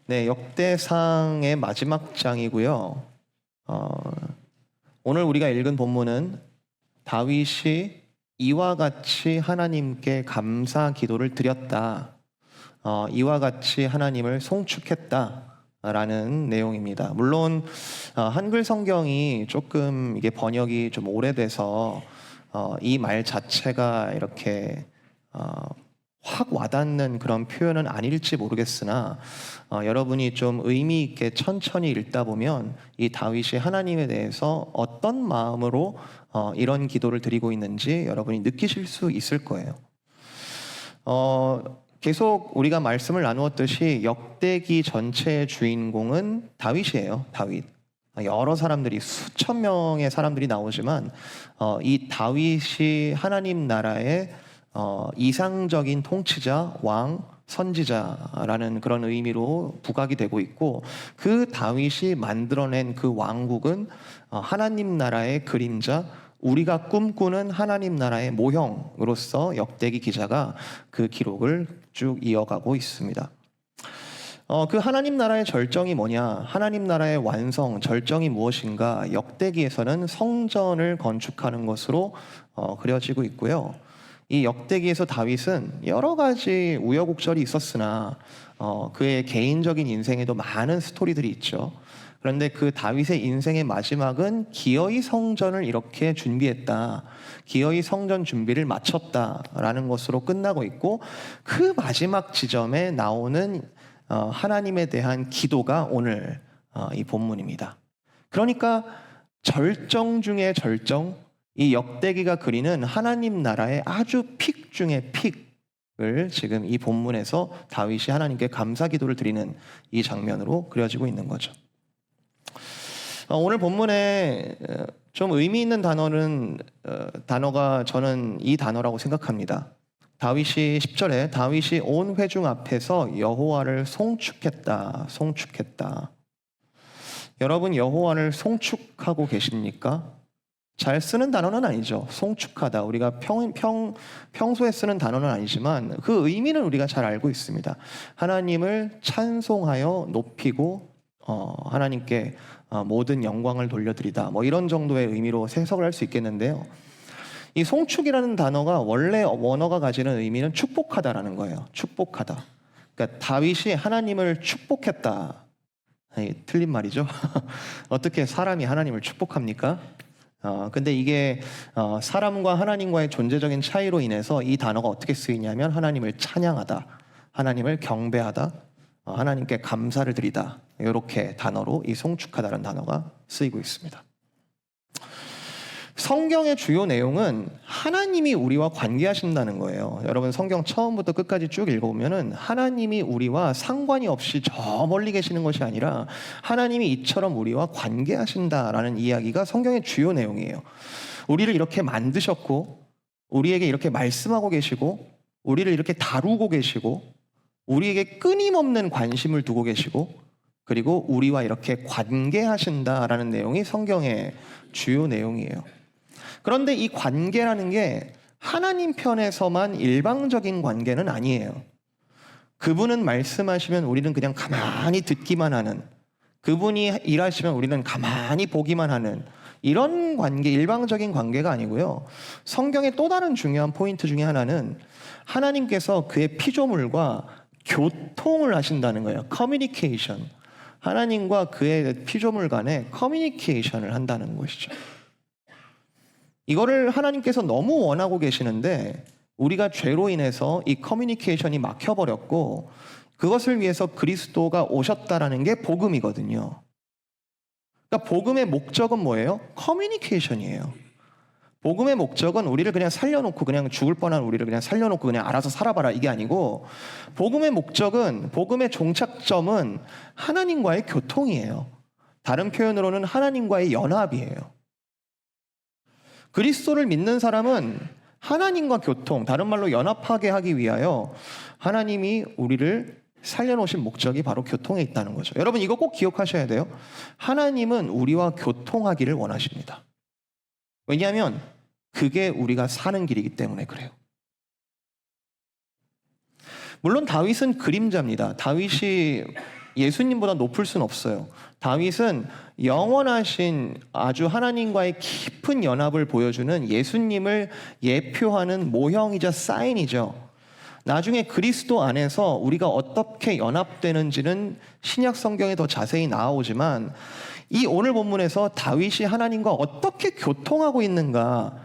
네, 역대상의 마지막 장이고요. 오늘 우리가 읽은 본문은 다윗이 이와 같이 하나님께 감사 기도를 드렸다. 이와 같이 하나님을 송축했다라는 내용입니다. 물론 한글 성경이 조금 이게 번역이 좀 오래돼서 이 말 자체가 이렇게 확 와닿는 그런 표현은 아닐지 모르겠으나 여러분이 좀 의미 있게 천천히 읽다 보면 이 다윗이 하나님에 대해서 어떤 마음으로 이런 기도를 드리고 있는지 여러분이 느끼실 수 있을 거예요. 계속 우리가 말씀을 나누었듯이 역대기 전체의 주인공은 다윗이에요. 다윗. 여러 사람들이 수천 명의 사람들이 나오지만 이 다윗이 하나님 나라의 이상적인 통치자, 왕, 선지자라는 그런 의미로 부각이 되고 있고, 그 다윗이 만들어낸 그 왕국은 하나님 나라의 그림자, 우리가 꿈꾸는 하나님 나라의 모형으로서 역대기 기자가 그 기록을 쭉 이어가고 있습니다. 그 하나님 나라의 절정이 뭐냐? 하나님 나라의 완성, 절정이 무엇인가? 역대기에서는 성전을 건축하는 것으로 그려지고 있고요. 이 역대기에서 다윗은 여러 가지 우여곡절이 있었으나 그의 개인적인 인생에도 많은 스토리들이 있죠. 그런데 그 다윗의 인생의 마지막은 기어이 성전을 이렇게 준비했다, 기어이 성전 준비를 마쳤다라는 것으로 끝나고 있고, 그 마지막 지점에 나오는 하나님에 대한 기도가 오늘 이 본문입니다. 그러니까 절정 중의 절정, 이 역대기가 그리는 하나님 나라의 아주 픽 중의 픽을 지금 이 본문에서 다윗이 하나님께 감사 기도를 드리는 이 장면으로 그려지고 있는 거죠. 오늘 본문에 좀 의미 있는 단어가 저는 이 단어라고 생각합니다. 다윗이 10절에 다윗이 온 회중 앞에서 여호와를 송축했다. 송축했다. 여러분, 여호와를 송축하고 계십니까? 잘 쓰는 단어는 아니죠. 송축하다. 우리가 평소에 쓰는 단어는 아니지만 그 의미는 우리가 잘 알고 있습니다. 하나님을 찬송하여 높이고 하나님께 모든 영광을 돌려드리다. 뭐 이런 정도의 의미로 해석을 할 수 있겠는데요. 이 송축이라는 단어가 원래 원어가 가지는 의미는 축복하다라는 거예요. 축복하다. 그러니까 다윗이 하나님을 축복했다. 틀린 말이죠. 어떻게 사람이 하나님을 축복합니까? 근데 이게 사람과 하나님과의 존재적인 차이로 인해서 이 단어가 어떻게 쓰이냐면 하나님을 찬양하다, 하나님을 경배하다, 하나님께 감사를 드리다, 이렇게 단어로 이 송축하다라는 단어가 쓰이고 있습니다. 성경의 주요 내용은 하나님이 우리와 관계하신다는 거예요. 여러분, 성경 처음부터 끝까지 쭉 읽어보면은 하나님이 우리와 상관이 없이 저 멀리 계시는 것이 아니라 하나님이 이처럼 우리와 관계하신다라는 이야기가 성경의 주요 내용이에요. 우리를 이렇게 만드셨고, 우리에게 이렇게 말씀하고 계시고, 우리를 이렇게 다루고 계시고, 우리에게 끊임없는 관심을 두고 계시고, 그리고 우리와 이렇게 관계하신다라는 내용이 성경의 주요 내용이에요. 그런데 이 관계라는 게 하나님 편에서만 일방적인 관계는 아니에요. 그분은 말씀하시면 우리는 그냥 가만히 듣기만 하는, 그분이 일하시면 우리는 가만히 보기만 하는 이런 관계, 일방적인 관계가 아니고요. 성경의 또 다른 중요한 포인트 중에 하나는 하나님께서 그의 피조물과 교통을 하신다는 거예요. 커뮤니케이션. 하나님과 그의 피조물 간에 커뮤니케이션을 한다는 것이죠. 이거를 하나님께서 너무 원하고 계시는데 우리가 죄로 인해서 이 커뮤니케이션이 막혀버렸고, 그것을 위해서 그리스도가 오셨다라는 게 복음이거든요. 그러니까 복음의 목적은 뭐예요? 커뮤니케이션이에요. 복음의 목적은 우리를 그냥 살려놓고, 그냥 죽을 뻔한 우리를 그냥 살려놓고 그냥 알아서 살아봐라, 이게 아니고, 복음의 목적은, 복음의 종착점은 하나님과의 교통이에요. 다른 표현으로는 하나님과의 연합이에요. 그리스도를 믿는 사람은 하나님과 교통, 다른 말로 연합하게 하기 위하여 하나님이 우리를 살려놓으신 목적이 바로 교통에 있다는 거죠. 여러분, 이거 꼭 기억하셔야 돼요. 하나님은 우리와 교통하기를 원하십니다. 왜냐하면 그게 우리가 사는 길이기 때문에 그래요. 물론 다윗은 그림자입니다. 다윗이 예수님보다 높을 수는 없어요. 다윗은 영원하신 아주 하나님과의 깊은 연합을 보여주는 예수님을 예표하는 모형이자 사인이죠. 나중에 그리스도 안에서 우리가 어떻게 연합되는지는 신약 성경에 더 자세히 나오지만 이 오늘 본문에서 다윗이 하나님과 어떻게 교통하고 있는가,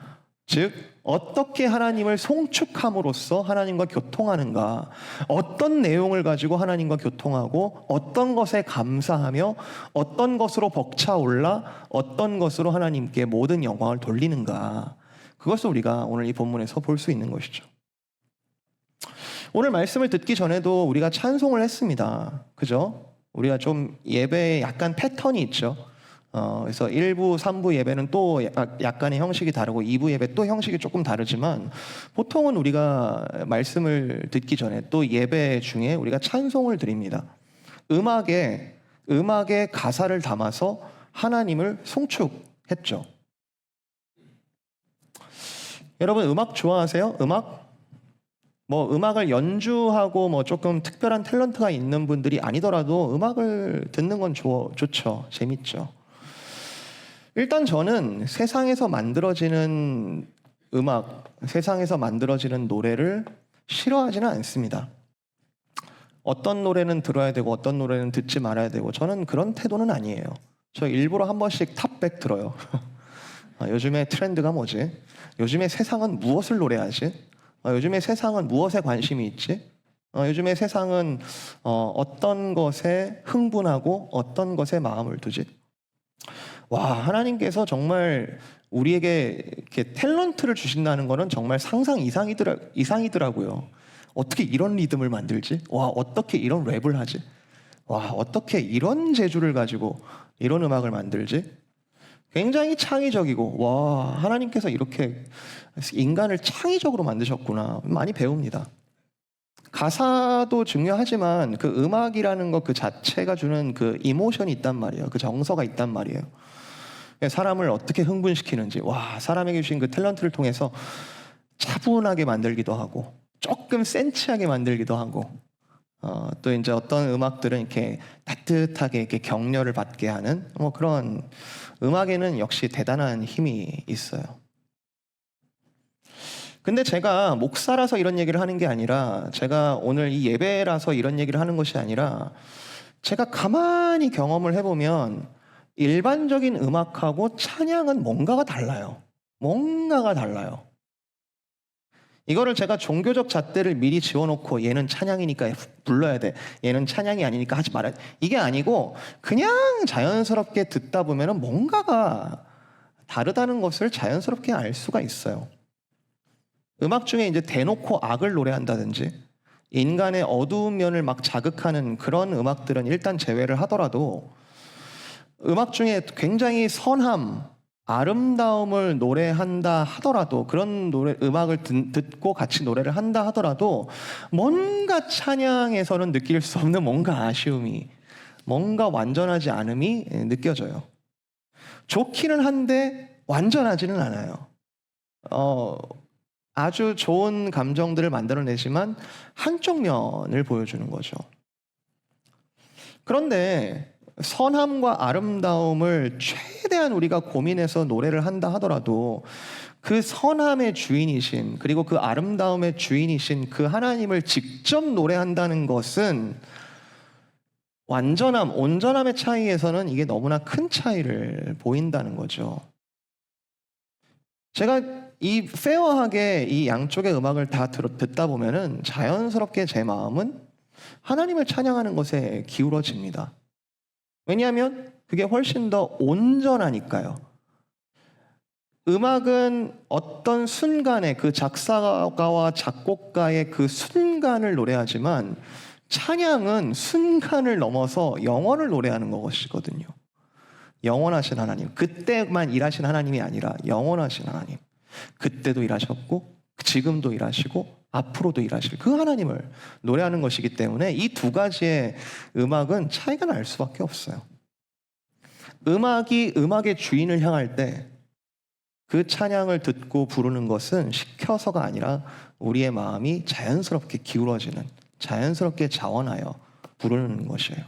즉 어떻게 하나님을 송축함으로써 하나님과 교통하는가, 어떤 내용을 가지고 하나님과 교통하고 어떤 것에 감사하며 어떤 것으로 벅차올라 어떤 것으로 하나님께 모든 영광을 돌리는가, 그것을 우리가 오늘 이 본문에서 볼 수 있는 것이죠. 오늘 말씀을 듣기 전에도 우리가 찬송을 했습니다. 그죠? 우리가 좀 예배에 약간 패턴이 있죠. 그래서 1부, 3부 예배는 또 약간의 형식이 다르고 2부 예배 또 형식이 조금 다르지만 보통은 우리가 말씀을 듣기 전에 또 예배 중에 우리가 찬송을 드립니다. 음악에 가사를 담아서 하나님을 송축했죠. 여러분 음악 좋아하세요? 음악을 연주하고 조금 특별한 탤런트가 있는 분들이 아니더라도 음악을 듣는 건 좋죠. 재밌죠. 일단 저는 세상에서 만들어지는 음악, 세상에서 만들어지는 노래를 싫어하지는 않습니다. 어떤 노래는 들어야 되고 어떤 노래는 듣지 말아야 되고 저는 그런 태도는 아니에요. 저 일부러 한 번씩 탑백 들어요. 요즘에 트렌드가 뭐지? 요즘에 세상은 무엇을 노래하지? 요즘에 세상은 무엇에 관심이 있지? 요즘에 세상은 어떤 것에 흥분하고 어떤 것에 마음을 두지? 와, 하나님께서 정말 우리에게 이렇게 탤런트를 주신다는 거는 정말 상상 이상이더라고요. 어떻게 이런 리듬을 만들지? 와, 어떻게 이런 랩을 하지? 와, 어떻게 이런 재주를 가지고 이런 음악을 만들지? 굉장히 창의적이고, 와, 하나님께서 이렇게 인간을 창의적으로 만드셨구나. 많이 배웁니다. 가사도 중요하지만 그 음악이라는 것 그 자체가 주는 그 이모션이 있단 말이에요. 그 정서가 있단 말이에요. 사람을 어떻게 흥분시키는지, 와, 사람에게 주신 그 탤런트를 통해서 차분하게 만들기도 하고, 조금 센치하게 만들기도 하고, 또 이제 어떤 음악들은 이렇게 따뜻하게 이렇게 격려를 받게 하는 그런 음악에는 역시 대단한 힘이 있어요. 근데 제가 목사라서 이런 얘기를 하는 게 아니라, 제가 오늘 이 예배라서 이런 얘기를 하는 것이 아니라, 제가 가만히 경험을 해보면 일반적인 음악하고 찬양은 뭔가가 달라요. 이거를 제가 종교적 잣대를 미리 지어놓고 얘는 찬양이니까 불러야 돼, 얘는 찬양이 아니니까 하지 말아야 돼, 이게 아니고 그냥 자연스럽게 듣다 보면 뭔가가 다르다는 것을 자연스럽게 알 수가 있어요. 음악 중에 이제 대놓고 악을 노래한다든지 인간의 어두운 면을 막 자극하는 그런 음악들은 일단 제외를 하더라도, 음악 중에 굉장히 선함, 아름다움을 노래한다 하더라도, 그런 음악을 듣고 같이 노래를 한다 하더라도 뭔가 찬양에서는 느낄 수 없는 뭔가 아쉬움이, 뭔가 완전하지 않음이 느껴져요. 좋기는 한데 완전하지는 않아요. 아주 좋은 감정들을 만들어내지만 한쪽 면을 보여주는 거죠. 그런데 선함과 아름다움을 최대한 우리가 고민해서 노래를 한다 하더라도 그 선함의 주인이신, 그리고 그 아름다움의 주인이신 그 하나님을 직접 노래한다는 것은 완전함, 온전함의 차이에서는 이게 너무나 큰 차이를 보인다는 거죠. 제가 이 페어하게 이 양쪽의 음악을 다 듣다 보면은 자연스럽게 제 마음은 하나님을 찬양하는 것에 기울어집니다. 왜냐하면 그게 훨씬 더 온전하니까요. 음악은 어떤 순간에 그 작사가와 작곡가의 그 순간을 노래하지만, 찬양은 순간을 넘어서 영원을 노래하는 것이거든요. 영원하신 하나님, 그때만 일하신 하나님이 아니라 영원하신 하나님, 그때도 일하셨고 지금도 일하시고 앞으로도 일하실 그 하나님을 노래하는 것이기 때문에 이 두 가지의 음악은 차이가 날 수밖에 없어요. 음악이 음악의 주인을 향할 때 그 찬양을 듣고 부르는 것은 시켜서가 아니라 우리의 마음이 자연스럽게 기울어지는, 자연스럽게 자원하여 부르는 것이에요.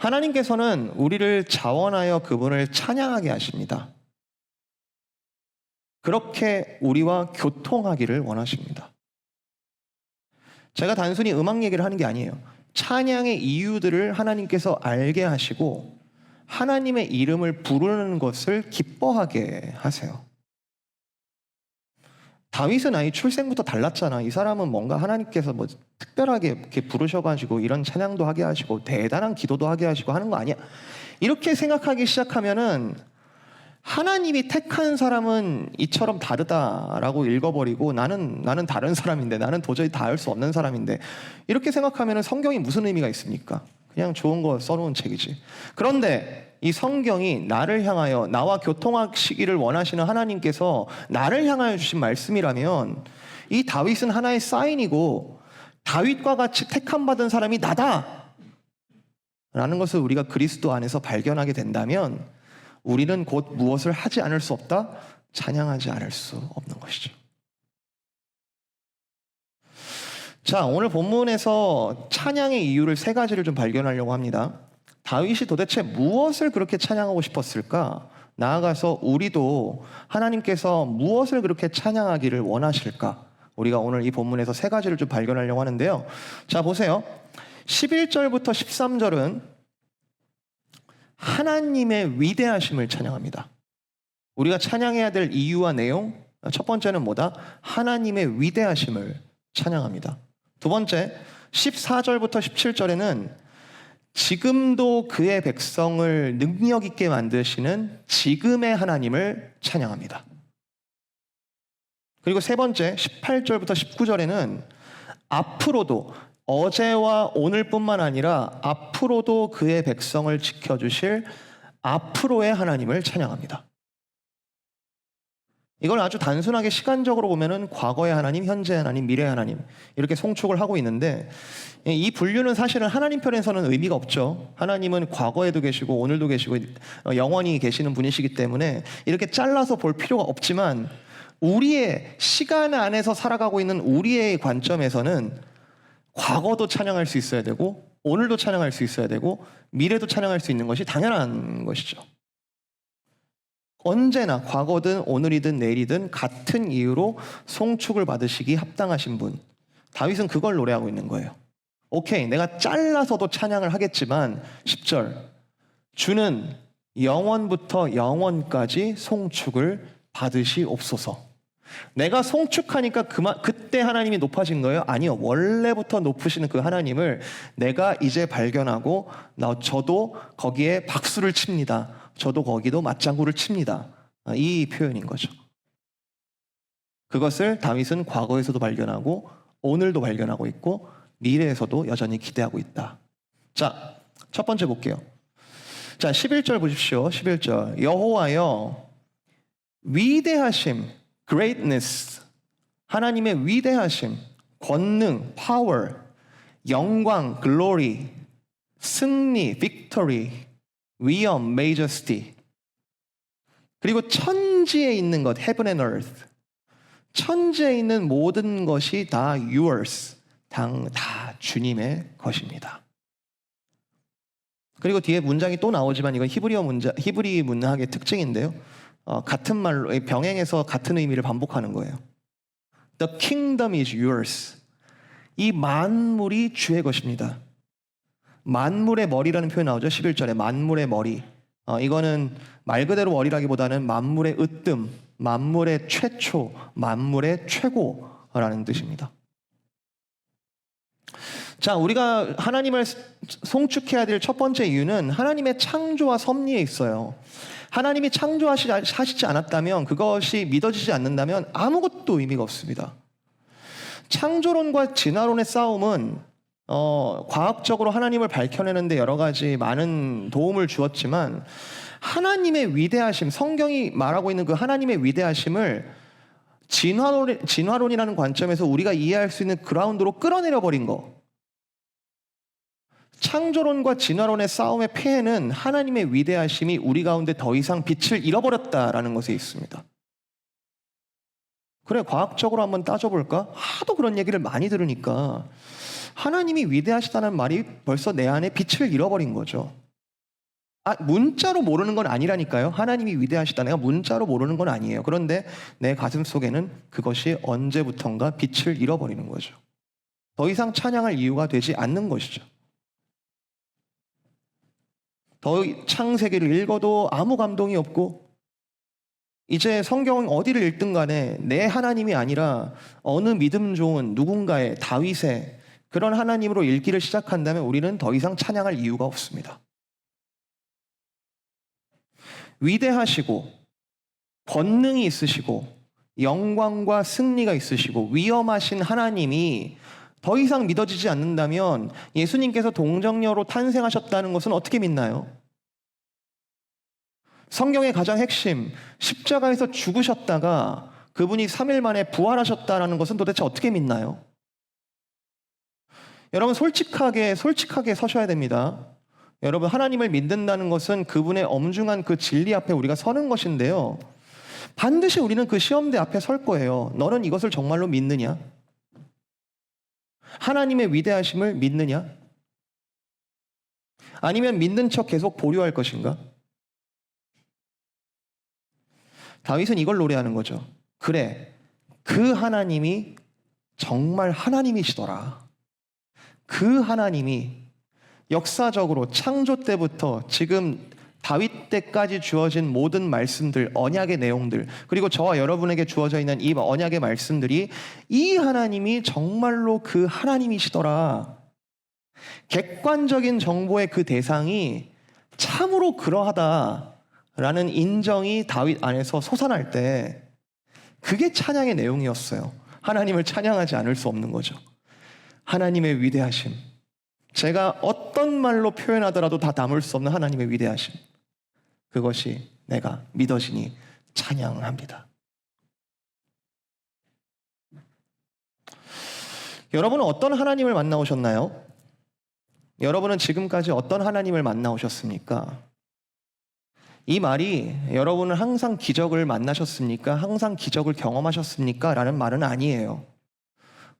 하나님께서는 우리를 자원하여 그분을 찬양하게 하십니다. 그렇게 우리와 교통하기를 원하십니다. 제가 단순히 음악 얘기를 하는 게 아니에요. 찬양의 이유들을 하나님께서 알게 하시고 하나님의 이름을 부르는 것을 기뻐하게 하세요. 다윗은 아예 출생부터 달랐잖아. 이 사람은 뭔가 하나님께서 뭐 특별하게 이렇게 부르셔가지고 이런 찬양도 하게 하시고 대단한 기도도 하게 하시고 하는 거 아니야. 이렇게 생각하기 시작하면은 하나님이 택한 사람은 이처럼 다르다라고 읽어버리고 나는 다른 사람인데, 나는 도저히 다 할 수 없는 사람인데, 이렇게 생각하면은 성경이 무슨 의미가 있습니까? 그냥 좋은 거 써놓은 책이지. 그런데 이 성경이 나를 향하여, 나와 교통하시기를 원하시는 하나님께서 나를 향하여 주신 말씀이라면 이 다윗은 하나의 사인이고 다윗과 같이 택함받은 사람이 나다 라는 것을 우리가 그리스도 안에서 발견하게 된다면 우리는 곧 무엇을 하지 않을 수 없다? 찬양하지 않을 수 없는 것이죠. 자, 오늘 본문에서 찬양의 이유를 세 가지를 좀 발견하려고 합니다. 다윗이 도대체 무엇을 그렇게 찬양하고 싶었을까? 나아가서 우리도 하나님께서 무엇을 그렇게 찬양하기를 원하실까? 우리가 오늘 이 본문에서 세 가지를 좀 발견하려고 하는데요. 자, 보세요. 11절부터 13절은 하나님의 위대하심을 찬양합니다. 우리가 찬양해야 될 이유와 내용, 첫 번째는 뭐다? 하나님의 위대하심을 찬양합니다. 두 번째, 14절부터 17절에는 지금도 그의 백성을 능력 있게 만드시는 지금의 하나님을 찬양합니다. 그리고 세 번째, 18절부터 19절에는 앞으로도, 어제와 오늘뿐만 아니라 앞으로도 그의 백성을 지켜주실 앞으로의 하나님을 찬양합니다. 이걸 아주 단순하게 시간적으로 보면은 과거의 하나님, 현재의 하나님, 미래의 하나님 이렇게 송축을 하고 있는데, 이 분류는 사실은 하나님 편에서는 의미가 없죠. 하나님은 과거에도 계시고 오늘도 계시고 영원히 계시는 분이시기 때문에 이렇게 잘라서 볼 필요가 없지만, 우리의 시간 안에서 살아가고 있는 우리의 관점에서는 과거도 찬양할 수 있어야 되고 오늘도 찬양할 수 있어야 되고 미래도 찬양할 수 있는 것이 당연한 것이죠. 언제나 과거든 오늘이든 내일이든 같은 이유로 송축을 받으시기 합당하신 분, 다윗은 그걸 노래하고 있는 거예요. 오케이, 내가 잘라서도 찬양을 하겠지만 10절, 주는 영원부터 영원까지 송축을 받으시옵소서. 내가 송축하니까 그때 하나님이 높아진 거예요? 아니요. 원래부터 높으시는 그 하나님을 내가 이제 발견하고 저도 거기에 박수를 칩니다. 저도 거기도 맞장구를 칩니다. 이 표현인 거죠. 그것을 다윗은 과거에서도 발견하고 오늘도 발견하고 있고 미래에서도 여전히 기대하고 있다. 자, 첫 번째 볼게요. 자, 11절 보십시오. 11절. 여호와여 위대하심, greatness, 하나님의 위대하심, 권능, power, 영광, glory, 승리, victory, 위엄, majesty, 그리고 천지에 있는 것, heaven and earth, 천지에 있는 모든 것이 다 yours, 다 주님의 것입니다. 그리고 뒤에 문장이 또 나오지만 이건 히브리 문학의 특징인데요. 같은 말로 병행해서 같은 의미를 반복하는 거예요. The kingdom is yours. 이 만물이 주의 것입니다. 만물의 머리라는 표현 나오죠. 11절에 만물의 머리. 이거는 말 그대로 머리라기보다는 만물의 으뜸, 만물의 최초, 만물의 최고라는 뜻입니다. 자, 우리가 하나님을 송축해야 될 첫 번째 이유는 하나님의 창조와 섭리에 있어요. 하나님이 창조하시지 않았다면, 그것이 믿어지지 않는다면 아무것도 의미가 없습니다. 창조론과 진화론의 싸움은 과학적으로 하나님을 밝혀내는데 여러 가지 많은 도움을 주었지만, 하나님의 위대하심, 성경이 말하고 있는 그 하나님의 위대하심을 진화론이라는 관점에서 우리가 이해할 수 있는 그라운드로 끌어내려 버린 거. 창조론과 진화론의 싸움의 폐해는 하나님의 위대하심이 우리 가운데 더 이상 빛을 잃어버렸다라는 것에 있습니다. 그래, 과학적으로 한번 따져볼까? 하도 그런 얘기를 많이 들으니까 하나님이 위대하시다는 말이 벌써 내 안에 빛을 잃어버린 거죠. 문자로 모르는 건 아니라니까요. 하나님이 위대하시다. 내가 문자로 모르는 건 아니에요. 그런데 내 가슴 속에는 그것이 언제부턴가 빛을 잃어버리는 거죠. 더 이상 찬양할 이유가 되지 않는 것이죠. 더 창세기를 읽어도 아무 감동이 없고, 이제 성경 어디를 읽든 간에 내 하나님이 아니라 어느 믿음 좋은 누군가의, 다윗의 그런 하나님으로 읽기를 시작한다면 우리는 더 이상 찬양할 이유가 없습니다. 위대하시고 권능이 있으시고 영광과 승리가 있으시고 위엄하신 하나님이 더 이상 믿어지지 않는다면 예수님께서 동정녀로 탄생하셨다는 것은 어떻게 믿나요? 성경의 가장 핵심, 십자가에서 죽으셨다가 그분이 3일 만에 부활하셨다는 것은 도대체 어떻게 믿나요? 여러분, 솔직하게 서셔야 됩니다. 여러분, 하나님을 믿는다는 것은 그분의 엄중한 그 진리 앞에 우리가 서는 것인데요, 반드시 우리는 그 시험대 앞에 설 거예요. 너는 이것을 정말로 믿느냐? 하나님의 위대하심을 믿느냐? 아니면 믿는 척 계속 보류할 것인가? 다윗은 이걸 노래하는 거죠. 그래, 그 하나님이 정말 하나님이시더라. 그 하나님이 역사적으로 창조 때부터 지금 다윗 때까지 주어진 모든 말씀들, 언약의 내용들, 그리고 저와 여러분에게 주어져 있는 이 언약의 말씀들이 이 하나님이 정말로 그 하나님이시더라. 객관적인 정보의 그 대상이 참으로 그러하다라는 인정이 다윗 안에서 솟아날 때 그게 찬양의 내용이었어요. 하나님을 찬양하지 않을 수 없는 거죠. 하나님의 위대하심, 제가 어떤 말로 표현하더라도 다 담을 수 없는 하나님의 위대하심, 그것이 내가 믿어지니 찬양합니다. 여러분은 어떤 하나님을 만나오셨나요? 여러분은 지금까지 어떤 하나님을 만나오셨습니까? 이 말이 여러분은 항상 기적을 만나셨습니까? 항상 기적을 경험하셨습니까? 라는 말은 아니에요.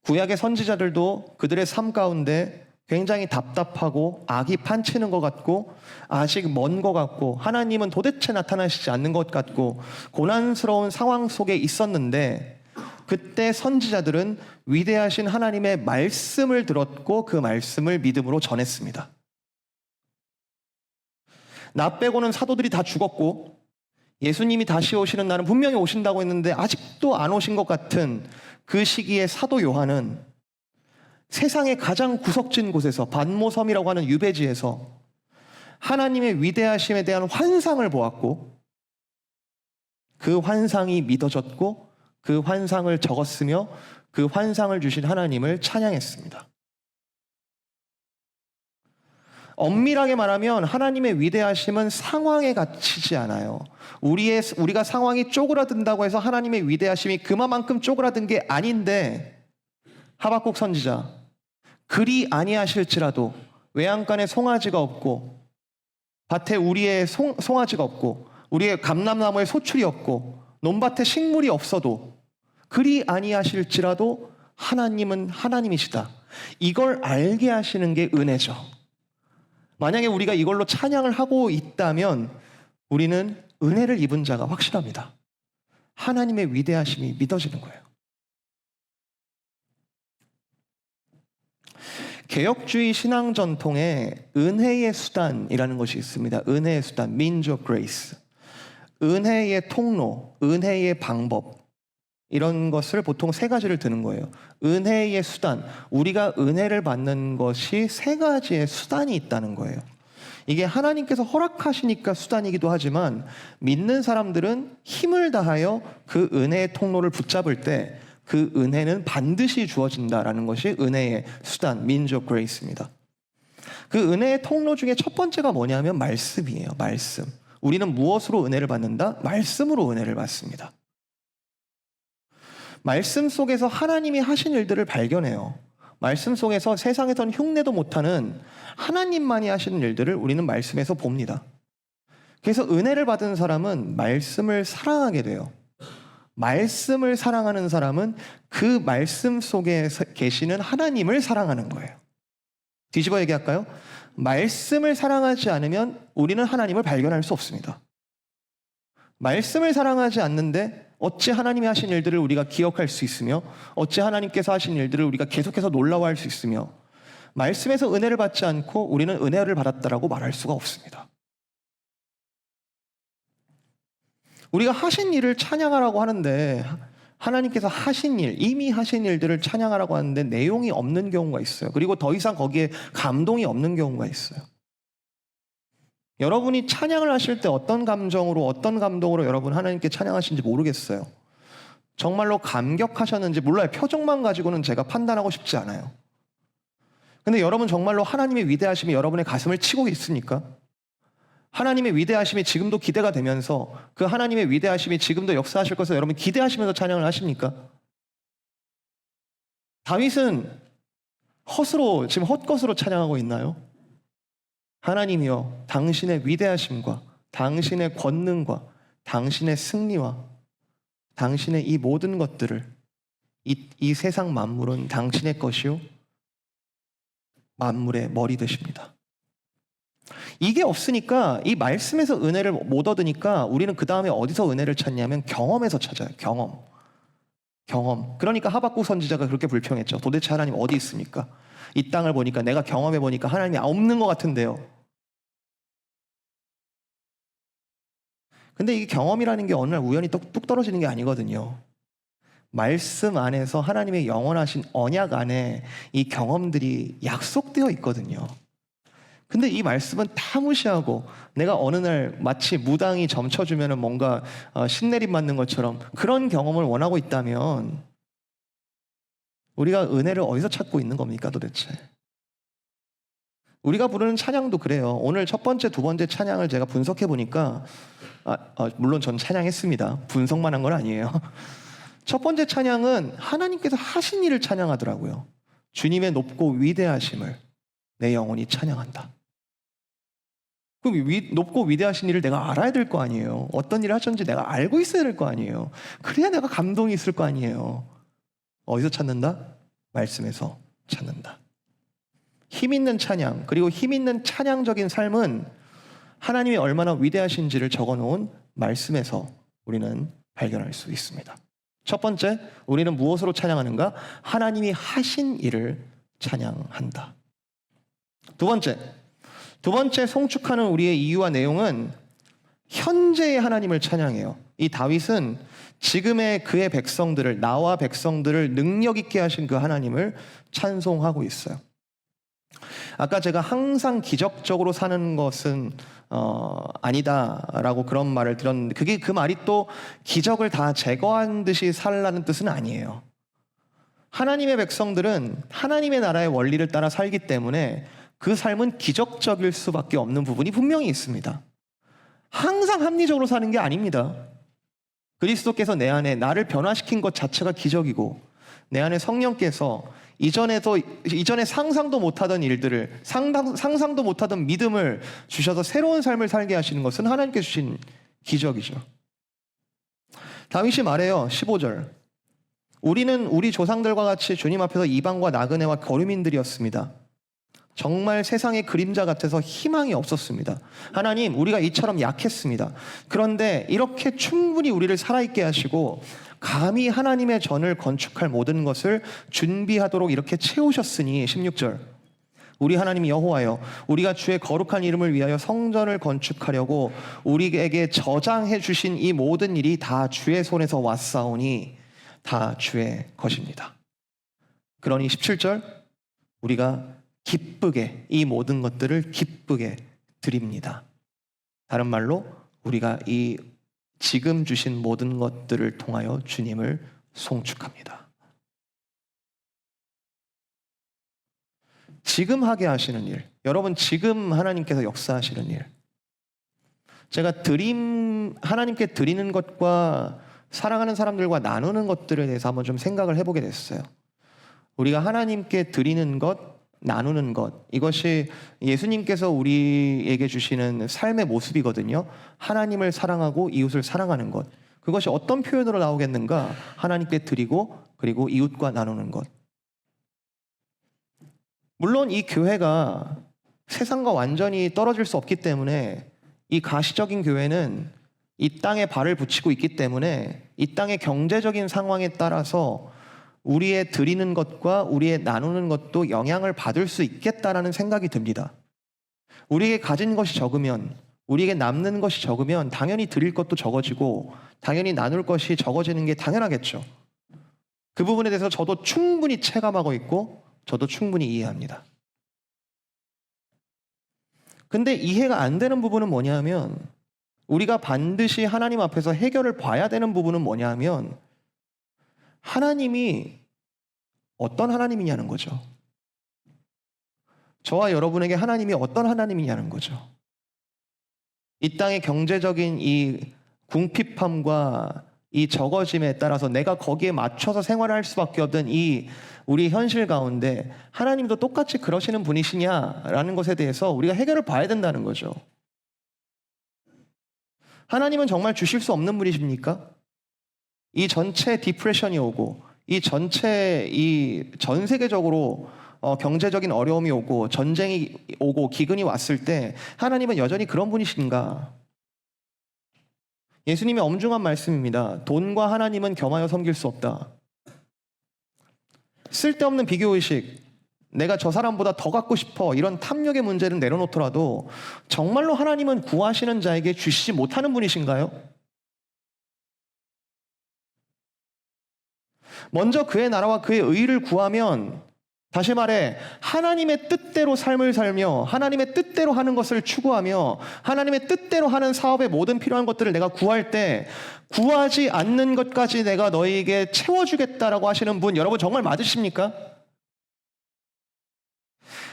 구약의 선지자들도 그들의 삶 가운데 굉장히 답답하고 악이 판치는 것 같고 아직 먼 것 같고 하나님은 도대체 나타나시지 않는 것 같고 고난스러운 상황 속에 있었는데, 그때 선지자들은 위대하신 하나님의 말씀을 들었고 그 말씀을 믿음으로 전했습니다. 나 빼고는 사도들이 다 죽었고 예수님이 다시 오시는 날은 분명히 오신다고 했는데 아직도 안 오신 것 같은 그 시기에 사도 요한은 세상의 가장 구석진 곳에서, 반모섬이라고 하는 유배지에서 하나님의 위대하심에 대한 환상을 보았고 그 환상이 믿어졌고 그 환상을 적었으며 그 환상을 주신 하나님을 찬양했습니다. 엄밀하게 말하면 하나님의 위대하심은 상황에 갇히지 않아요. 우리가 상황이 쪼그라든다고 해서 하나님의 위대하심이 그만큼 쪼그라든 게 아닌데, 하박국 선지자, 그리 아니하실지라도 외양간에 송아지가 없고 밭에 우리의 송아지가 없고 우리의 감람나무에 소출이 없고 논밭에 식물이 없어도 그리 아니하실지라도 하나님은 하나님이시다. 이걸 알게 하시는 게 은혜죠. 만약에 우리가 이걸로 찬양을 하고 있다면 우리는 은혜를 입은 자가 확실합니다. 하나님의 위대하심이 믿어지는 거예요. 개혁주의 신앙 전통에 은혜의 수단이라는 것이 있습니다. 은혜의 수단, means of grace. 은혜의 통로, 은혜의 방법, 이런 것을 보통 세 가지를 드는 거예요. 은혜의 수단, 우리가 은혜를 받는 것이 세 가지의 수단이 있다는 거예요. 이게 하나님께서 허락하시니까 수단이기도 하지만 믿는 사람들은 힘을 다하여 그 은혜의 통로를 붙잡을 때 그 은혜는 반드시 주어진다라는 것이 은혜의 수단, means of grace입니다. 그 은혜의 통로 중에 첫 번째가 뭐냐면 말씀이에요. 말씀. 우리는 무엇으로 은혜를 받는다? 말씀으로 은혜를 받습니다. 말씀 속에서 하나님이 하신 일들을 발견해요. 말씀 속에서 세상에선 흉내도 못하는 하나님만이 하시는 일들을 우리는 말씀에서 봅니다. 그래서 은혜를 받은 사람은 말씀을 사랑하게 돼요. 말씀을 사랑하는 사람은 그 말씀 속에 계시는 하나님을 사랑하는 거예요. 뒤집어 얘기할까요? 말씀을 사랑하지 않으면 우리는 하나님을 발견할 수 없습니다. 말씀을 사랑하지 않는데 어찌 하나님이 하신 일들을 우리가 기억할 수 있으며 어찌 하나님께서 하신 일들을 우리가 계속해서 놀라워할 수 있으며 말씀에서 은혜를 받지 않고 우리는 은혜를 받았다라고 말할 수가 없습니다. 우리가 하신 일을 찬양하라고 하는데 하나님께서 하신 일, 이미 하신 일들을 찬양하라고 하는데 내용이 없는 경우가 있어요. 그리고 더 이상 거기에 감동이 없는 경우가 있어요. 여러분이 찬양을 하실 때 어떤 감정으로, 어떤 감동으로 여러분 하나님께 찬양하시는지 모르겠어요. 정말로 감격하셨는지 몰라요. 표정만 가지고는 제가 판단하고 싶지 않아요. 근데 여러분 정말로 하나님의 위대하심이 여러분의 가슴을 치고 있습니까? 하나님의 위대하심이 지금도 기대가 되면서 그 하나님의 위대하심이 지금도 역사하실 것을 여러분 기대하시면서 찬양을 하십니까? 다윗은 헛으로, 지금 헛것으로 찬양하고 있나요? 하나님이여, 당신의 위대하심과 당신의 권능과 당신의 승리와 당신의 이 모든 것들을 이 세상 만물은 당신의 것이요 만물의 머리 되십니다. 이게 없으니까, 이 말씀에서 은혜를 못 얻으니까 우리는 그 다음에 어디서 은혜를 찾냐면 경험에서 찾아요. 경험. 그러니까 하박국 선지자가 그렇게 불평했죠. 도대체 하나님 어디 있습니까? 이 땅을 보니까, 내가 경험해 보니까 하나님이 없는 것 같은데요. 근데 이게 경험이라는 게 어느 날 우연히 뚝 떨어지는 게 아니거든요. 말씀 안에서 하나님의 영원하신 언약 안에 이 경험들이 약속되어 있거든요. 근데 이 말씀은 다 무시하고 내가 어느 날 마치 무당이 점쳐주면 뭔가 신내림 맞는 것처럼 그런 경험을 원하고 있다면 우리가 은혜를 어디서 찾고 있는 겁니까 도대체? 우리가 부르는 찬양도 그래요. 오늘 첫 번째, 두 번째 찬양을 제가 분석해 보니까 물론 전 찬양했습니다. 분석만 한 건 아니에요. 첫 번째 찬양은 하나님께서 하신 일을 찬양하더라고요. 주님의 높고 위대하심을 내 영혼이 찬양한다. 그럼 높고 위대하신 일을 내가 알아야 될 거 아니에요. 어떤 일을 하셨는지 내가 알고 있어야 될 거 아니에요. 그래야 내가 감동이 있을 거 아니에요. 어디서 찾는다? 말씀에서 찾는다. 힘 있는 찬양, 그리고 힘 있는 찬양적인 삶은 하나님이 얼마나 위대하신지를 적어놓은 말씀에서 우리는 발견할 수 있습니다. 첫 번째, 우리는 무엇으로 찬양하는가? 하나님이 하신 일을 찬양한다. 두 번째 송축하는 우리의 이유와 내용은 현재의 하나님을 찬양해요. 이 다윗은 지금의 그의 백성들을, 나와 백성들을 능력 있게 하신 그 하나님을 찬송하고 있어요. 아까 제가 항상 기적적으로 사는 것은 아니다라고 그런 말을 들었는데, 그게 그 말이 또 기적을 다 제거한 듯이 살라는 뜻은 아니에요. 하나님의 백성들은 하나님의 나라의 원리를 따라 살기 때문에 그 삶은 기적적일 수밖에 없는 부분이 분명히 있습니다. 항상 합리적으로 사는 게 아닙니다. 그리스도께서 내 안에 나를 변화시킨 것 자체가 기적이고, 내 안에 성령께서 이전에 상상도 못하던 일들을, 상상도 못하던 믿음을 주셔서 새로운 삶을 살게 하시는 것은 하나님께서 주신 기적이죠. 다윗이 말해요. 15절. 우리는 우리 조상들과 같이 주님 앞에서 이방과 나그네와 거류민들이었습니다. 정말 세상의 그림자 같아서 희망이 없었습니다. 하나님, 우리가 이처럼 약했습니다. 그런데 이렇게 충분히 우리를 살아있게 하시고 감히 하나님의 전을 건축할 모든 것을 준비하도록 이렇게 채우셨으니, 16절. 우리 하나님 여호와여, 우리가 주의 거룩한 이름을 위하여 성전을 건축하려고 우리에게 저장해 주신 이 모든 일이 다 주의 손에서 왔사오니 다 주의 것입니다. 그러니 17절, 우리가 기쁘게 이 모든 것들을 기쁘게 드립니다. 다른 말로 우리가 이 지금 주신 모든 것들을 통하여 주님을 송축합니다. 지금 하게 하시는 일, 여러분 지금 하나님께서 역사하시는 일, 제가 하나님께 드리는 것과 사랑하는 사람들과 나누는 것들에 대해서 한번 좀 생각을 해보게 됐어요. 우리가 하나님께 드리는 것, 나누는 것, 이것이 예수님께서 우리에게 주시는 삶의 모습이거든요. 하나님을 사랑하고 이웃을 사랑하는 것, 그것이 어떤 표현으로 나오겠는가? 하나님께 드리고 그리고 이웃과 나누는 것. 물론 이 교회가 세상과 완전히 떨어질 수 없기 때문에 이 가시적인 교회는 이 땅에 발을 붙이고 있기 때문에 이 땅의 경제적인 상황에 따라서 우리의 드리는 것과 우리의 나누는 것도 영향을 받을 수 있겠다라는 생각이 듭니다. 우리에게 가진 것이 적으면, 우리에게 남는 것이 적으면 당연히 드릴 것도 적어지고 당연히 나눌 것이 적어지는 게 당연하겠죠. 그 부분에 대해서 저도 충분히 체감하고 있고 저도 충분히 이해합니다. 근데 이해가 안 되는 부분은 뭐냐면, 우리가 반드시 하나님 앞에서 해결을 봐야 되는 부분은 뭐냐면, 하나님이 어떤 하나님이냐는 거죠. 저와 여러분에게 하나님이 어떤 하나님이냐는 거죠. 이 땅의 경제적인 이 궁핍함과 이 적어짐에 따라서 내가 거기에 맞춰서 생활할 수밖에 없던 이 우리 현실 가운데 하나님도 똑같이 그러시는 분이시냐라는 것에 대해서 우리가 해결을 봐야 된다는 거죠. 하나님은 정말 주실 수 없는 분이십니까? 이 전체 디프레션이 오고 이 전체 이 전 세계적으로 경제적인 어려움이 오고 전쟁이 오고 기근이 왔을 때 하나님은 여전히 그런 분이신가? 예수님의 엄중한 말씀입니다. 돈과 하나님은 겸하여 섬길 수 없다. 쓸데없는 비교의식, 내가 저 사람보다 더 갖고 싶어, 이런 탐욕의 문제는 내려놓더라도 정말로 하나님은 구하시는 자에게 주시지 못하는 분이신가요? 먼저 그의 나라와 그의 의를 구하면, 다시 말해 하나님의 뜻대로 삶을 살며 하나님의 뜻대로 하는 것을 추구하며 하나님의 뜻대로 하는 사업의 모든 필요한 것들을 내가 구할 때, 구하지 않는 것까지 내가 너희에게 채워주겠다라고 하시는 분, 여러분 정말 맞으십니까?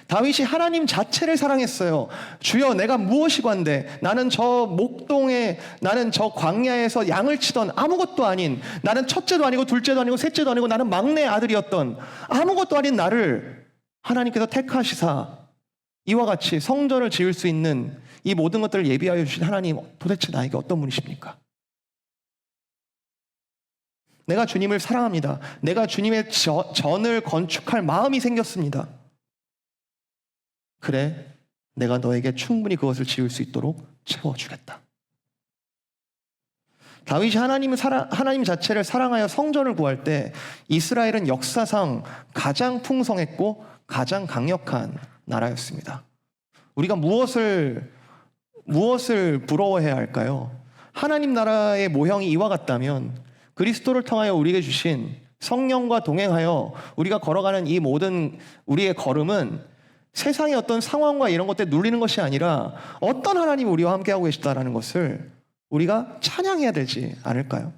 다윗이 하나님 자체를 사랑했어요. 주여, 내가 무엇이 관대? 나는 저 목동에, 나는 저 광야에서 양을 치던 아무것도 아닌, 나는 첫째도 아니고 둘째도 아니고 셋째도 아니고 나는 막내 아들이었던 아무것도 아닌 나를 하나님께서 택하시사 이와 같이 성전을 지을 수 있는 이 모든 것들을 예비하여 주신 하나님, 도대체 나에게 어떤 분이십니까? 내가 주님을 사랑합니다. 내가 주님의 전을 건축할 마음이 생겼습니다. 그래, 내가 너에게 충분히 그것을 지을 수 있도록 채워주겠다. 다윗이 하나님 자체를 사랑하여 성전을 구할 때 이스라엘은 역사상 가장 풍성했고 가장 강력한 나라였습니다. 우리가 무엇을 부러워해야 할까요? 하나님 나라의 모형이 이와 같다면 그리스도를 통하여 우리에게 주신 성령과 동행하여 우리가 걸어가는 이 모든 우리의 걸음은 세상의 어떤 상황과 이런 것들에 눌리는 것이 아니라 어떤 하나님이 우리와 함께하고 계시다라는 것을 우리가 찬양해야 되지 않을까요?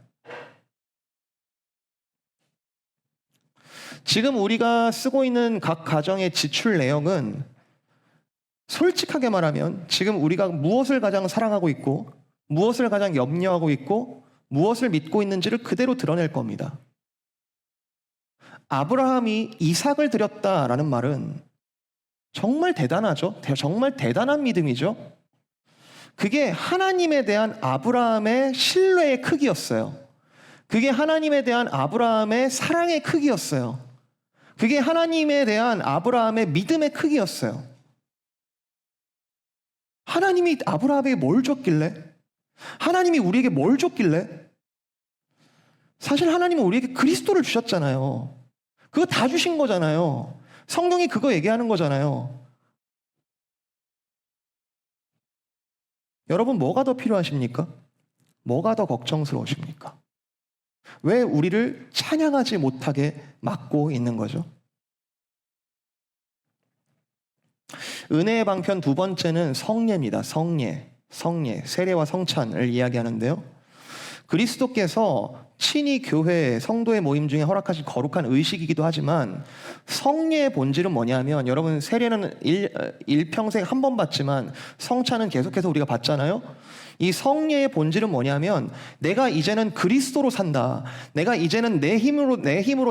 지금 우리가 쓰고 있는 각 가정의 지출 내역은 솔직하게 말하면 지금 우리가 무엇을 가장 사랑하고 있고 무엇을 가장 염려하고 있고 무엇을 믿고 있는지를 그대로 드러낼 겁니다. 아브라함이 이삭을 드렸다라는 말은 정말 대단하죠. 정말 대단한 믿음이죠. 그게 하나님에 대한 아브라함의 신뢰의 크기였어요. 그게 하나님에 대한 아브라함의 사랑의 크기였어요. 그게 하나님에 대한 아브라함의 믿음의 크기였어요. 하나님이 아브라함에게 뭘 줬길래? 하나님이 우리에게 뭘 줬길래? 사실 하나님은 우리에게 그리스도를 주셨잖아요. 그거 다 주신 거잖아요. 성경이 그거 얘기하는 거잖아요. 여러분, 뭐가 더 필요하십니까? 뭐가 더 걱정스러우십니까? 왜 우리를 찬양하지 못하게 막고 있는 거죠? 은혜의 방편 두 번째는 성례입니다. 성례, 세례와 성찬을 이야기하는데요. 그리스도께서 친히 교회, 성도의 모임 중에 허락하신 거룩한 의식이기도 하지만 성례의 본질은 뭐냐면, 여러분 세례는 일평생 한 번 받지만 성찬은 계속해서 우리가 받잖아요. 이 성례의 본질은 뭐냐면, 내가 이제는 그리스도로 산다. 내가 이제는 내 힘으로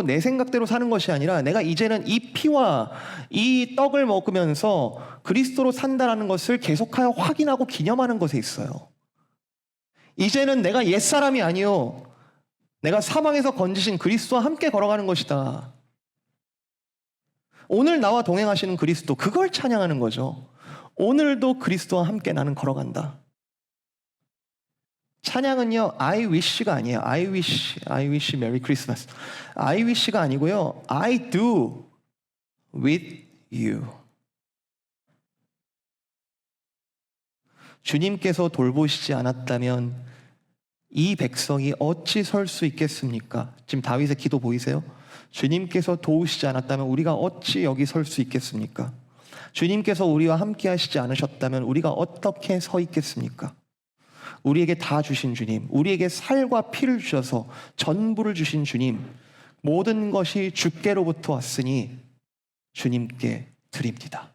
내 생각대로 사는 것이 아니라 내가 이제는 이 피와 이 떡을 먹으면서 그리스도로 산다라는 것을 계속하여 확인하고 기념하는 것에 있어요. 이제는 내가 옛사람이 아니요, 내가 사망에서 건지신 그리스도와 함께 걸어가는 것이다. 오늘 나와 동행하시는 그리스도, 그걸 찬양하는 거죠. 오늘도 그리스도와 함께 나는 걸어간다. 찬양은요, I wish가 아니에요. I wish Merry Christmas. I wish가 아니고요, I do with you. 주님께서 돌보시지 않았다면 이 백성이 어찌 설 수 있겠습니까? 지금 다윗의 기도 보이세요? 주님께서 도우시지 않았다면 우리가 어찌 여기 설 수 있겠습니까? 주님께서 우리와 함께 하시지 않으셨다면 우리가 어떻게 서 있겠습니까? 우리에게 다 주신 주님, 우리에게 살과 피를 주셔서 전부를 주신 주님, 모든 것이 주께로부터 왔으니 주님께 드립니다.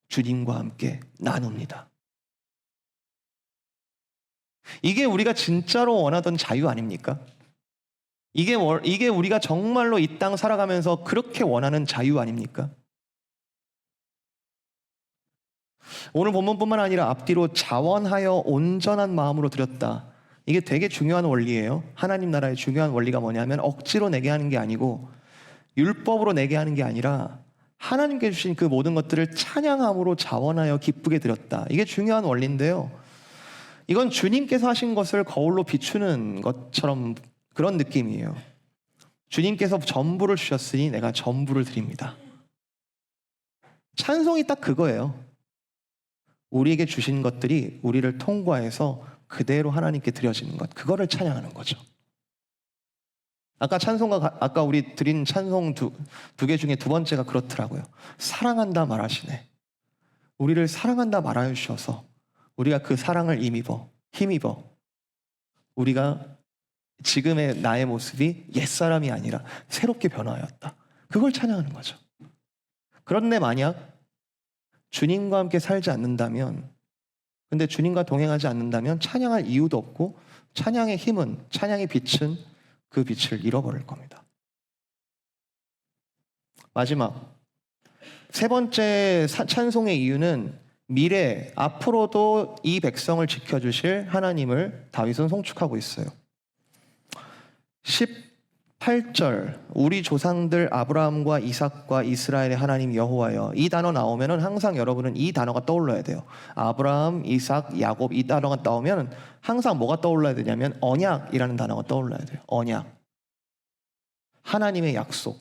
주님과 함께 나눕니다. 이게 우리가 진짜로 원하던 자유 아닙니까? 이게 우리가 정말로 이 땅 살아가면서 그렇게 원하는 자유 아닙니까? 오늘 본문뿐만 아니라 앞뒤로 자원하여 온전한 마음으로 드렸다. 이게 되게 중요한 원리예요. 하나님 나라의 중요한 원리가 뭐냐면 억지로 내게 하는 게 아니고 율법으로 내게 하는 게 아니라 하나님께 주신 그 모든 것들을 찬양함으로 자원하여 기쁘게 드렸다. 이게 중요한 원리인데요. 이건 주님께서 하신 것을 거울로 비추는 것처럼 그런 느낌이에요. 주님께서 전부를 주셨으니 내가 전부를 드립니다. 찬송이 딱 그거예요. 우리에게 주신 것들이 우리를 통과해서 그대로 하나님께 드려지는 것, 그거를 찬양하는 거죠. 아까 우리 드린 찬송 두 개 중에 두 번째가 그렇더라고요. 사랑한다 말하시네. 우리를 사랑한다 말하여 주셔서 우리가 그 사랑을 힘입어 우리가 지금의 나의 모습이 옛사람이 아니라 새롭게 변화하였다. 그걸 찬양하는 거죠. 그런데 만약 주님과 함께 살지 않는다면, 근데 주님과 동행하지 않는다면 찬양할 이유도 없고 찬양의 힘은, 찬양의 빛은 그 빛을 잃어버릴 겁니다. 마지막 세 번째 찬송의 이유는 미래, 앞으로도 이 백성을 지켜주실 하나님을 다윗은 송축하고 있어요. 18절, 우리 조상들 아브라함과 이삭과 이스라엘의 하나님 여호와여. 이 단어 나오면은 항상 여러분은 이 단어가 떠올라야 돼요. 아브라함, 이삭, 야곱, 이 단어가 나오면 항상 뭐가 떠올라야 되냐면 언약이라는 단어가 떠올라야 돼요. 언약, 하나님의 약속.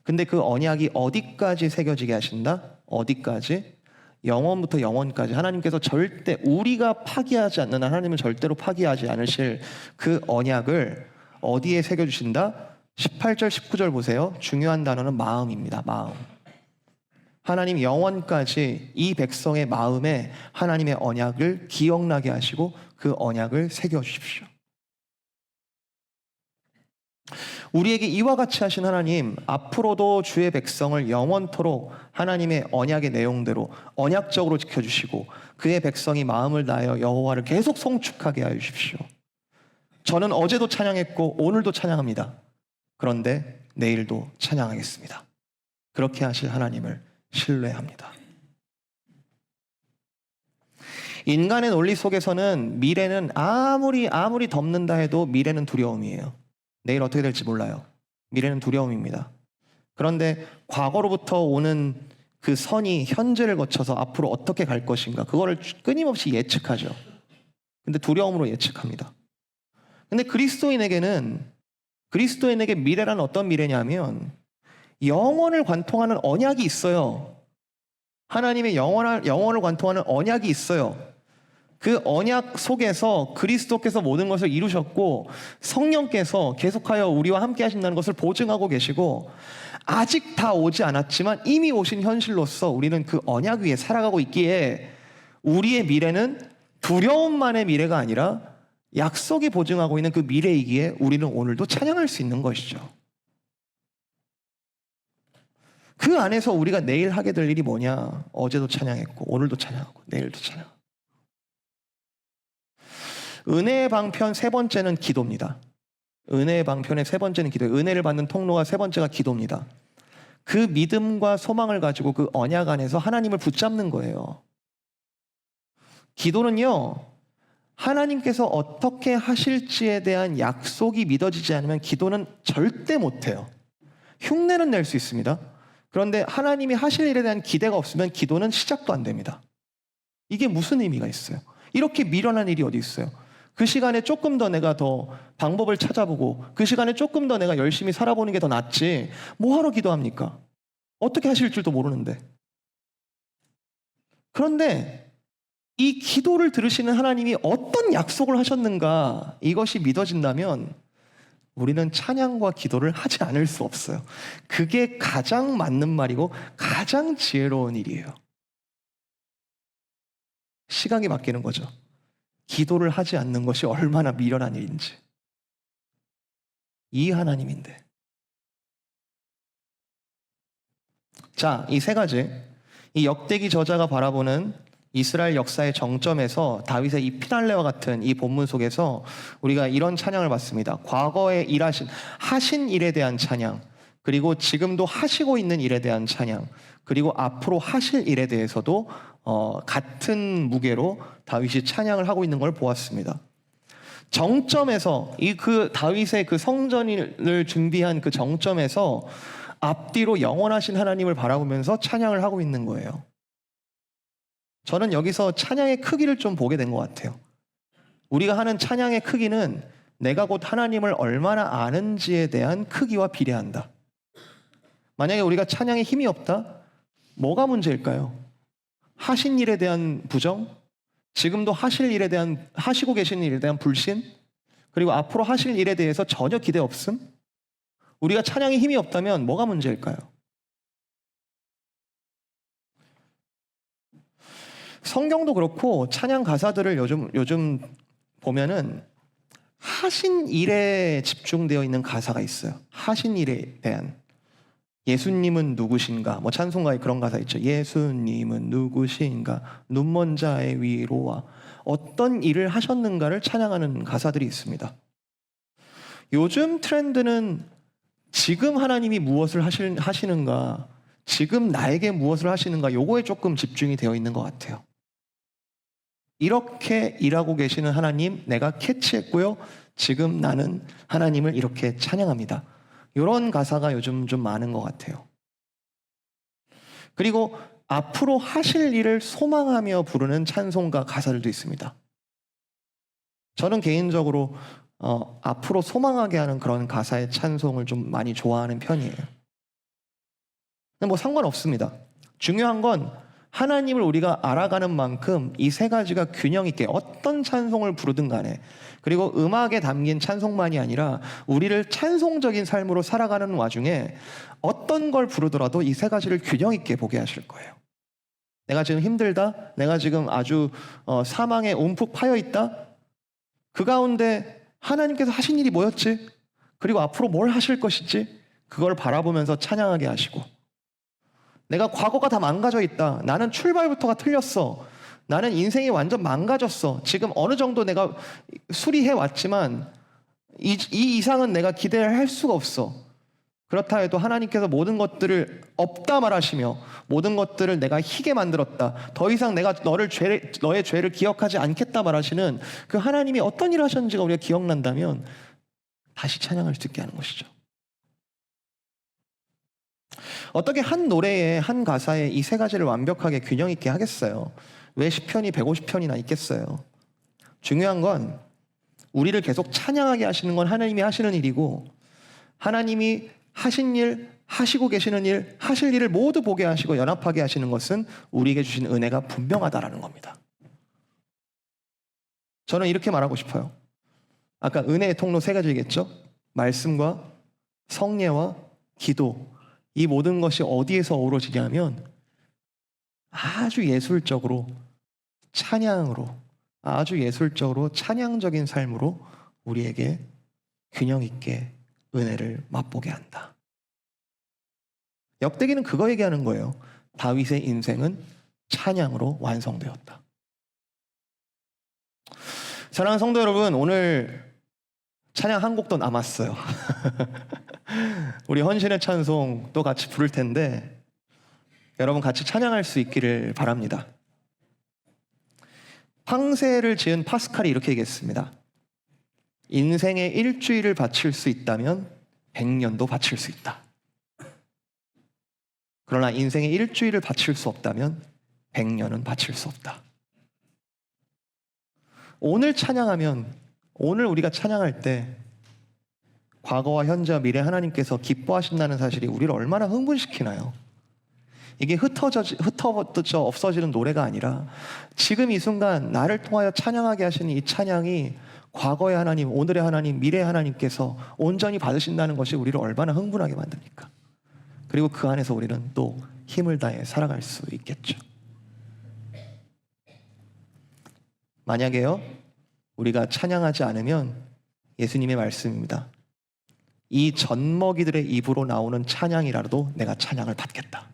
근데 그 언약이 어디까지 새겨지게 하신다? 어디까지? 영원부터 영원까지. 하나님께서 절대, 우리가 파기하지 않는 한 하나님은 절대로 파기하지 않으실 그 언약을 어디에 새겨주신다? 18절 19절 보세요. 중요한 단어는 마음입니다. 마음. 하나님 영원까지 이 백성의 마음에 하나님의 언약을 기억나게 하시고 그 언약을 새겨주십시오. 우리에게 이와 같이 하신 하나님, 앞으로도 주의 백성을 영원토록 하나님의 언약의 내용대로 언약적으로 지켜주시고 그의 백성이 마음을 다하여 여호와를 계속 송축하게 하여 주십시오. 저는 어제도 찬양했고 오늘도 찬양합니다. 그런데 내일도 찬양하겠습니다. 그렇게 하실 하나님을 신뢰합니다. 인간의 논리 속에서는 미래는 아무리 덮는다 해도 미래는 두려움이에요. 내일 어떻게 될지 몰라요. 미래는 두려움입니다. 그런데 과거로부터 오는 그 선이 현재를 거쳐서 앞으로 어떻게 갈 것인가, 그거를 끊임없이 예측하죠. 근데 두려움으로 예측합니다. 근데 그리스도인에게 미래란 어떤 미래냐면 영원을 관통하는 언약이 있어요. 하나님의 영원을 관통하는 언약이 있어요. 그 언약 속에서 그리스도께서 모든 것을 이루셨고 성령께서 계속하여 우리와 함께 하신다는 것을 보증하고 계시고, 아직 다 오지 않았지만 이미 오신 현실로서 우리는 그 언약 위에 살아가고 있기에 우리의 미래는 두려움만의 미래가 아니라 약속이 보증하고 있는 그 미래이기에 우리는 오늘도 찬양할 수 있는 것이죠. 그 안에서 우리가 내일 하게 될 일이 뭐냐? 어제도 찬양했고 오늘도 찬양하고 내일도 찬양하고. 은혜의 방편 세 번째는 기도입니다. 은혜의 방편의 세 번째는 기도예요. 은혜를 받는 통로가 세 번째가 기도입니다. 그 믿음과 소망을 가지고 그 언약 안에서 하나님을 붙잡는 거예요. 기도는요, 하나님께서 어떻게 하실지에 대한 약속이 믿어지지 않으면 기도는 절대 못해요. 흉내는 낼 수 있습니다. 그런데 하나님이 하실 일에 대한 기대가 없으면 기도는 시작도 안 됩니다. 이게 무슨 의미가 있어요? 이렇게 미련한 일이 어디 있어요? 그 시간에 조금 더 내가 더 방법을 찾아보고 그 시간에 조금 더 내가 열심히 살아보는 게 더 낫지 뭐하러 기도합니까? 어떻게 하실 줄도 모르는데. 그런데 이 기도를 들으시는 하나님이 어떤 약속을 하셨는가 이것이 믿어진다면 우리는 찬양과 기도를 하지 않을 수 없어요. 그게 가장 맞는 말이고 가장 지혜로운 일이에요. 시각이 바뀌는 거죠. 기도를 하지 않는 것이 얼마나 미련한 일인지. 이 하나님인데. 자, 이 세 가지, 이 역대기 저자가 바라보는 이스라엘 역사의 정점에서 다윗의 이 피날레와 같은 이 본문 속에서 우리가 이런 찬양을 받습니다. 과거에 하신 일에 대한 찬양, 그리고 지금도 하시고 있는 일에 대한 찬양, 그리고 앞으로 하실 일에 대해서도 같은 무게로 다윗이 찬양을 하고 있는 걸 보았습니다. 정점에서 그 다윗의 그 성전을 준비한 그 정점에서 앞뒤로 영원하신 하나님을 바라보면서 찬양을 하고 있는 거예요. 저는 여기서 찬양의 크기를 좀 보게 된 것 같아요. 우리가 하는 찬양의 크기는 내가 곧 하나님을 얼마나 아는지에 대한 크기와 비례한다. 만약에 우리가 찬양에 힘이 없다? 뭐가 문제일까요? 하신 일에 대한 부정? 지금도 하시고 계시는 일에 대한 불신? 그리고 앞으로 하실 일에 대해서 전혀 기대 없음? 우리가 찬양에 힘이 없다면 뭐가 문제일까요? 성경도 그렇고 찬양 가사들을 요즘 보면은 하신 일에 집중되어 있는 가사가 있어요. 하신 일에 대한. 예수님은 누구신가? 뭐 찬송가에 그런 가사 있죠. 예수님은 누구신가? 눈먼 자의 위로와 어떤 일을 하셨는가를 찬양하는 가사들이 있습니다. 요즘 트렌드는 지금 하나님이 무엇을 하시는가, 지금 나에게 무엇을 하시는가, 요거에 조금 집중이 되어 있는 것 같아요. 이렇게 일하고 계시는 하나님, 내가 캐치했고요. 지금 나는 하나님을 이렇게 찬양합니다. 이런 가사가 요즘 좀 많은 것 같아요. 그리고 앞으로 하실 일을 소망하며 부르는 찬송가 가사들도 있습니다. 저는 개인적으로 앞으로 소망하게 하는 그런 가사의 찬송을 좀 많이 좋아하는 편이에요. 근데 뭐 상관없습니다. 중요한 건 하나님을 우리가 알아가는 만큼 이 세 가지가 균형 있게 어떤 찬송을 부르든 간에, 그리고 음악에 담긴 찬송만이 아니라 우리를 찬송적인 삶으로 살아가는 와중에 어떤 걸 부르더라도 이 세 가지를 균형 있게 보게 하실 거예요. 내가 지금 힘들다? 내가 지금 아주 사망에 움푹 파여 있다? 그 가운데 하나님께서 하신 일이 뭐였지? 그리고 앞으로 뭘 하실 것인지 그걸 바라보면서 찬양하게 하시고, 내가 과거가 다 망가져 있다. 나는 출발부터가 틀렸어. 나는 인생이 완전 망가졌어. 지금 어느 정도 내가 수리해 왔지만 이 이상은 내가 기대를 할 수가 없어. 그렇다 해도 하나님께서 모든 것들을 없다 말하시며 모든 것들을 내가 희게 만들었다. 더 이상 내가 너의 죄를 기억하지 않겠다 말하시는 그 하나님이 어떤 일을 하셨는지가 우리가 기억난다면 다시 찬양할 수 있게 하는 것이죠. 어떻게 한 노래에 한 가사에 이 세 가지를 완벽하게 균형 있게 하겠어요? 왜 시편이 150편이나 있겠어요? 중요한 건 우리를 계속 찬양하게 하시는 건 하나님이 하시는 일이고, 하나님이 하신 일, 하시고 계시는 일, 하실 일을 모두 보게 하시고 연합하게 하시는 것은 우리에게 주신 은혜가 분명하다라는 겁니다. 저는 이렇게 말하고 싶어요. 아까 은혜의 통로 세 가지겠죠? 말씀과 성례와 기도. 이 모든 것이 어디에서 어우러지냐면 아주 예술적으로 찬양으로, 아주 예술적으로 찬양적인 삶으로 우리에게 균형 있게 은혜를 맛보게 한다. 역대기는 그거 얘기하는 거예요. 다윗의 인생은 찬양으로 완성되었다. 사랑하는 성도 여러분, 오늘 찬양 한 곡도 남았어요. 우리 헌신의 찬송 또 같이 부를 텐데 여러분 같이 찬양할 수 있기를 바랍니다. 황새를 지은 파스칼이 이렇게 얘기했습니다. 인생의 일주일을 바칠 수 있다면 100년도 바칠 수 있다. 그러나 인생의 일주일을 바칠 수 없다면 100년은 바칠 수 없다. 오늘 찬양하면, 오늘 우리가 찬양할 때 과거와 현재와 미래 하나님께서 기뻐하신다는 사실이 우리를 얼마나 흥분시키나요? 이게 흩어져 없어지는 노래가 아니라 지금 이 순간 나를 통하여 찬양하게 하시는 이 찬양이 과거의 하나님, 오늘의 하나님, 미래의 하나님께서 온전히 받으신다는 것이 우리를 얼마나 흥분하게 만듭니까? 그리고 그 안에서 우리는 또 힘을 다해 살아갈 수 있겠죠. 만약에요, 우리가 찬양하지 않으면 예수님의 말씀입니다. 이 젖먹이들의 입으로 나오는 찬양이라도 내가 찬양을 받겠다.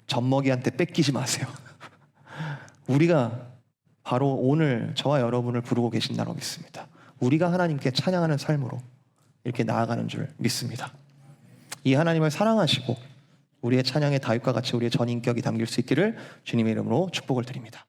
젖먹이한테 뺏기지 마세요. 우리가 바로 오늘 저와 여러분을 부르고 계신다고 믿습니다. 우리가 하나님께 찬양하는 삶으로 이렇게 나아가는 줄 믿습니다. 이 하나님을 사랑하시고 우리의 찬양의 다윗과 같이 우리의 전인격이 담길 수 있기를 주님의 이름으로 축복을 드립니다.